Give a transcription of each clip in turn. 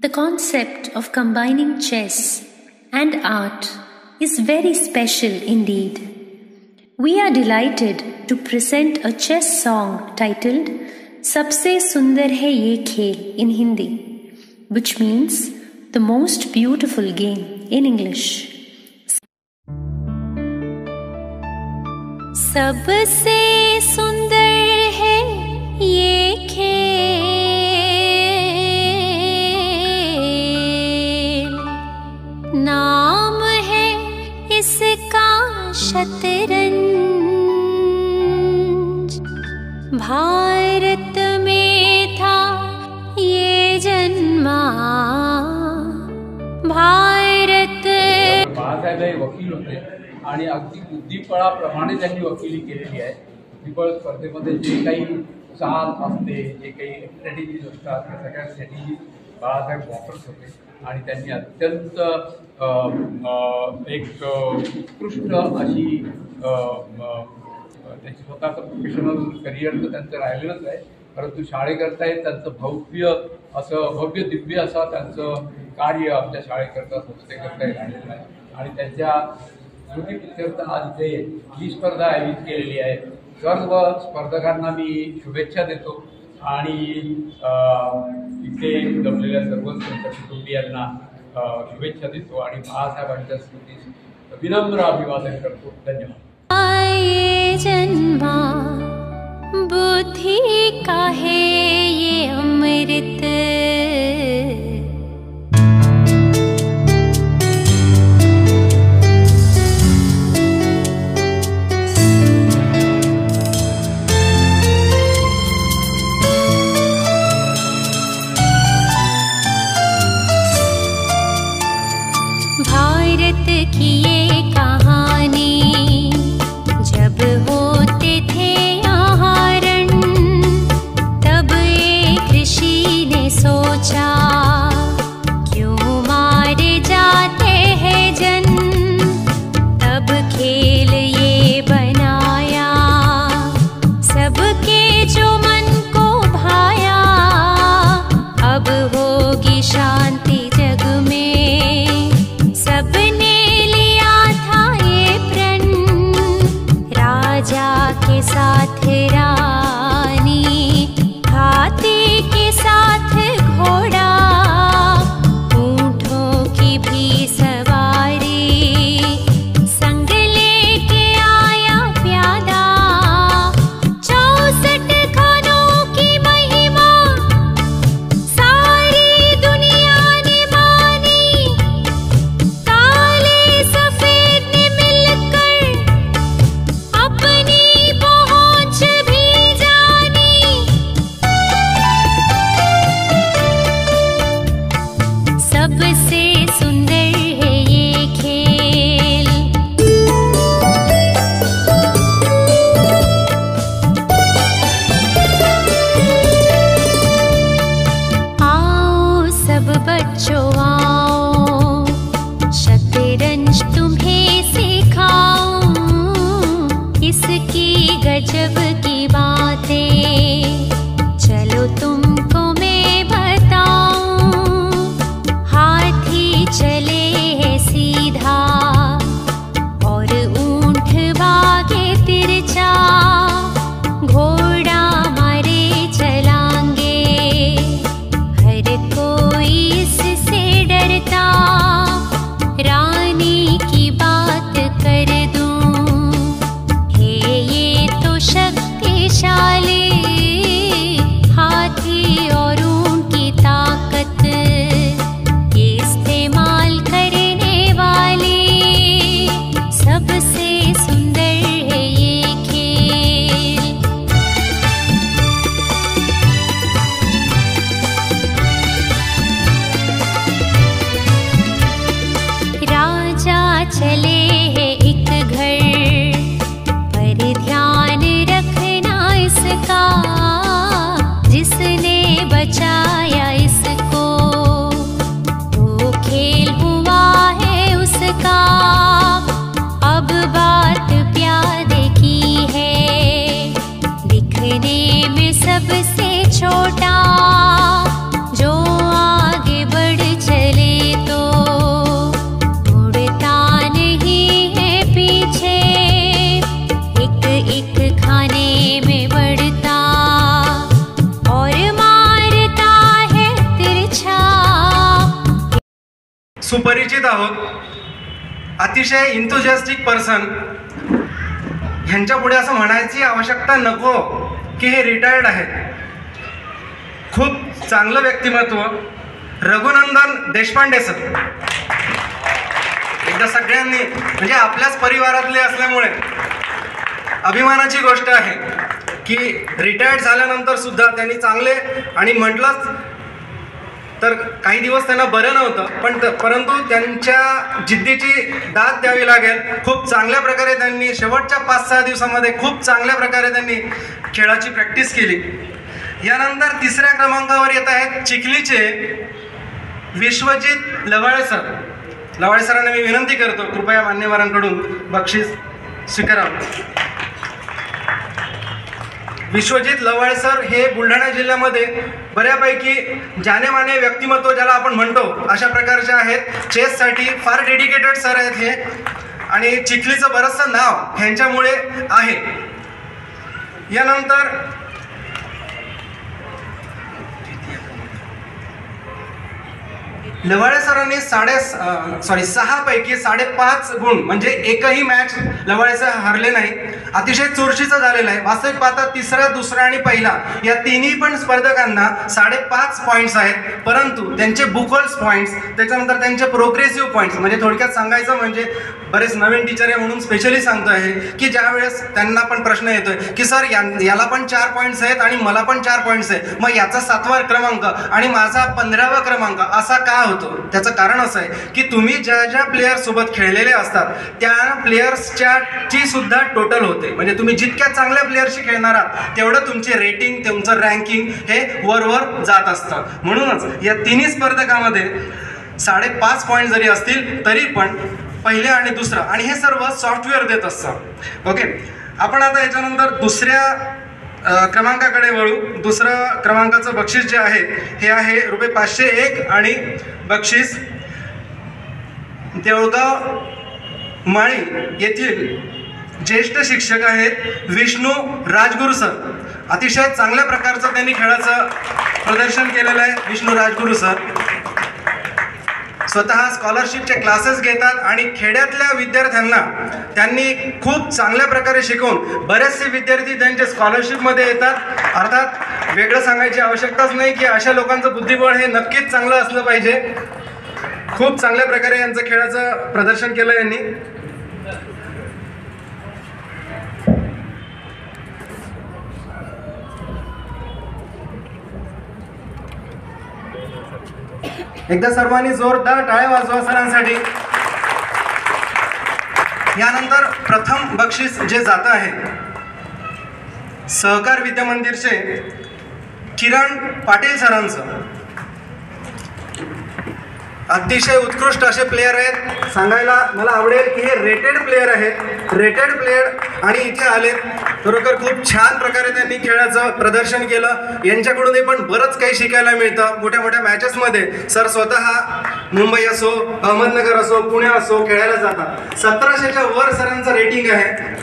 The concept of combining chess and art is very special indeed. We are delighted to present a chess song titled Sabse Sundar Hai Ye Khel in Hindi, which means the most beautiful game in English. Sabse sundar hai ye khel, नाम है इसका शतरंज। भारत में था ये जन्मा, भारत। बाळासाहेब हे वकील होते आणि अगदी बुद्धिबळाप्रमाणे त्यांनी वकिली केलेली आहे. बुद्धिबळ स्पर्धेमध्ये जे काही चाल असते, जे काही स्ट्रॅटेजीज असतात, त्या सगळ्या स्ट्रॅटेजी बाळासाहेब वापरत होते आणि त्यांनी अत्यंत एक उत्कृष्ट अशी त्यांची स्वतःचं प्रोफेशनल करिअर तर त्यांचं राहिलेलंच आहे, परंतु शाळेकरता त्यांचं भव्य दिव्य असं त्यांचं कार्य आमच्या शाळेकरता संस्थेकरता राहिलेलं आहे. आणि त्यांच्या स्मृतीप्रित्यर्थ आज इथे ही स्पर्धा आयोजित केलेली आहे. सर्व स्पर्धकांना मी शुभेच्छा देतो आणि इथे जमलेल्या सर्व त्यांच्या कुटुंबियांना शुभेच्छा देतो आणि बाळासाहेबांच्या स्मृतीस विनम्र अभिवादन करतो. धन्यवाद. जन्मा बुद्धि का है ये अमृत, भारत की ये कहानी जब होते थे यहाँ रण, तब एक ऋषि ने सोचा क्यों मारे जाते हैं जन, तब खेल ये बनाया सबके जो मन को भाया, अब होगी शांति जग में, सबने लिया था ये प्रण, राजा के साथ रानी, हाथी के साथ घोड़ा, सुपरिचित आहोत, अतिशय इंथुजियास्टिक पर्सन. ह्यांच्या पुढे असं म्हणायची आवश्यकता नको की हे रिटायर्ड आहेत. खूप चांगलं व्यक्तिमत्व रघुनंदन देशपांडे सर. एकदा सगळ्यांनी म्हणजे आपल्याच परिवारातले असल्यामुळे अभिमानाची गोष्ट आहे की रिटायर्ड झाल्यानंतर सुद्धा त्यांनी चांगले, आणि म्हटलंच तर काही दिवस त्यांना बरं नव्हतं परंतु त्यांच्या जिद्दीची दाद द्यावी लागेल. खूप चांगल्या प्रकारे त्यांनी शेवटच्या 5-6 दिवसामध्ये खूप चांगल्या प्रकारे त्यांनी खेळाची प्रॅक्टिस केली. यानंतर तिसऱ्या क्रमांकावर येत आहेत चिखलीचे विश्वजित लवाळे सर. लवाळे सरांना मी विनंती करतो कृपया मान्यवरांकडून बक्षीस स्वीकारावं. विश्वजित लवाळे सर हे बुलढाणा जिल्ह्यामध्ये बऱ्यापैकी जानेमाने व्यक्तिमत्व ज्याला आपण म्हणतो अशा प्रकारचे आहेत. चेससाठी फार डेडिकेटेड सर आहेत हे, आणि चिखलीचं बरंचसं नाव ह्यांच्यामुळे आहे. यानंतर लवाळे सरांनी 6 पैकी 5.5 गुण म्हणजे एकही मॅच लवाळे सर हरले नाही. अतिशय चुरशीचं झालेलं आहे. वास्तविक पाहता तिसरा, दुसरा आणि पहिला या तिन्ही पण स्पर्धकांना 5.5 पॉईंट्स आहेत, परंतु त्यांचे बुकल्स पॉईंट्स, त्याच्यानंतर त्यांचे प्रोग्रेसिव्ह पॉईंट्स, म्हणजे थोडक्यात सांगायचं म्हणजे बरेच नवीन टीचर आहे म्हणून स्पेशली सांगतो आहे की ज्यावेळेस त्यांना पण प्रश्न येतोय की सर याला पण 4 पॉईंट्स आहेत आणि मला पण 4 पॉईंट्स आहेत, मग याचा 7वा क्रमांक आणि माझा 15वा क्रमांक असा का होतो? त्याचं कारण असं आहे की तुम्ही ज्या ज्या प्लेयर्ससोबत खेळलेले असतात त्या प्लेयर्सची सुद्धा टोटल होते. म्हणजे तुम्ही जितक्या चांगल्या प्लेयर्सशी खेळणार आहात तेवढं तुमचे रेटिंग, तुमचं रँकिंग हे वर जात असतं. म्हणूनच या तिन्ही स्पर्धकामध्ये 5.5 पॉईंट जरी असतील तरी पण पहिल्या आणि दुसरा, आणि हे सर्व सॉफ्टवेअर देत असतं. ओके, आपण आता याच्यानंतर दुसऱ्या क्रमांकाकडे वळू. दुसरं क्रमांकाचं बक्षीस जे आहे हे आहे ₹501 आणि बक्षीस देवळगाव माळी येथील ज्येष्ठ शिक्षक आहेत विष्णू राजगुरू सर. अतिशय चांगल्या प्रकारचं त्यांनी खेळाचं प्रदर्शन केलेलं आहे. विष्णू राजगुरू सर स्वतः स्कॉलरशिपचे क्लासेस घेतात आणि खेड्यातल्या विद्यार्थ्यांना त्यांनी खूप चांगल्या प्रकारे शिकवून बरेचसे विद्यार्थी त्यांच्या स्कॉलरशिपमध्ये येतात. अर्थात वेगळं सांगायची आवश्यकताच नाही की अशा लोकांचं बुद्धिबळ हे नक्कीच चांगलं असलं पाहिजे. खूप चांगल्या प्रकारे यांचं खेळाचं प्रदर्शन केलं यांनी. एकदा सर्वांनी जोरदार टाळ्या वाजवा सरांसाठी. यानंतर प्रथम बक्षीस जे जात आहे सहकार विद्यामंदिरचे किरण पाटील सरांचं. अतिशय उत्कृष्ट असे प्लेयर आहेत. सांगायला मला आवडेल की हे रेटेड प्लेयर आहेत, रेटेड प्लेयर, आणि इथे आलेत. खरोखर खूप छान प्रकारे त्यांनी खेळाचं प्रदर्शन केलं. यांच्याकडूनही पण बरंच काही शिकायला मिळतं. मोठ्या मोठ्या मॅचेसमध्ये सर स्वतः मुंबई असो, अहमदनगर असो, पुणे असो खेळायला जातात. 1700च्या वर सरांचं रेटिंग आहे.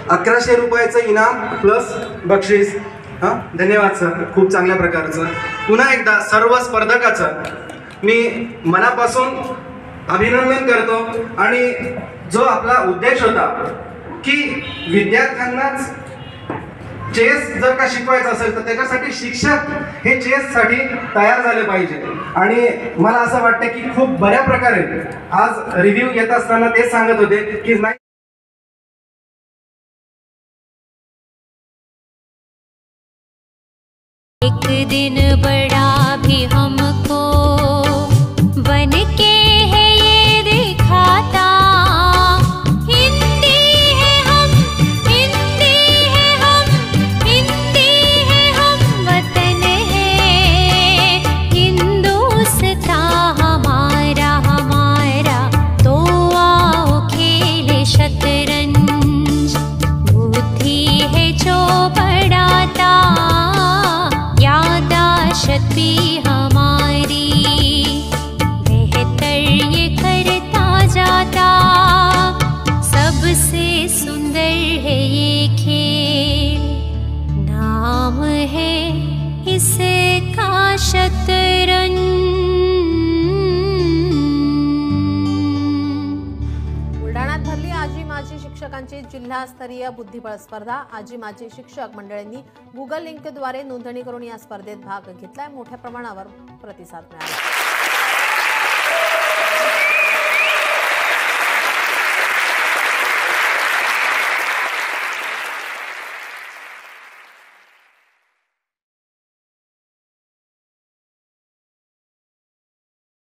₹1100 इनाम प्लस बक्षीस. धन्यवाद सर, खूप चांगल्या प्रकारचं. पुन्हा एकदा सर्व स्पर्धकाचं मी मनापासून अभिनंदन करतो. आणि जो आपला उद्देश होता की विद्यार्थ्यांनाच चेस जर का शिकवायचं असेल तर त्याच्यासाठी शिक्षक हे चेससाठी तयार झाले पाहिजे. आणि मला असं वाटतं की खूप बऱ्या प्रकारे आज रिव्ह्यू घेत असताना तेच सांगत होते की नाही एक दिन बड़ा भी हमको बन के है ये दिखाता. हिंदी है हम, हिंदी है हम, हिंदी है हम, वतन है हिंदुस्तान हमारा हमारा. तो आओ खेले शतरंज, बुद्धि है जो बढ़ाता, यादाशत जिल्हास्तरीय बुद्धिबळ स्पर्धा आजी माजी शिक्षक मंडळींनी गुगल लिंकद्वारे नोंदणी करून या स्पर्धेत भाग घेतलाय. मोठ्या प्रमाणावर प्रतिसाद मिळाला.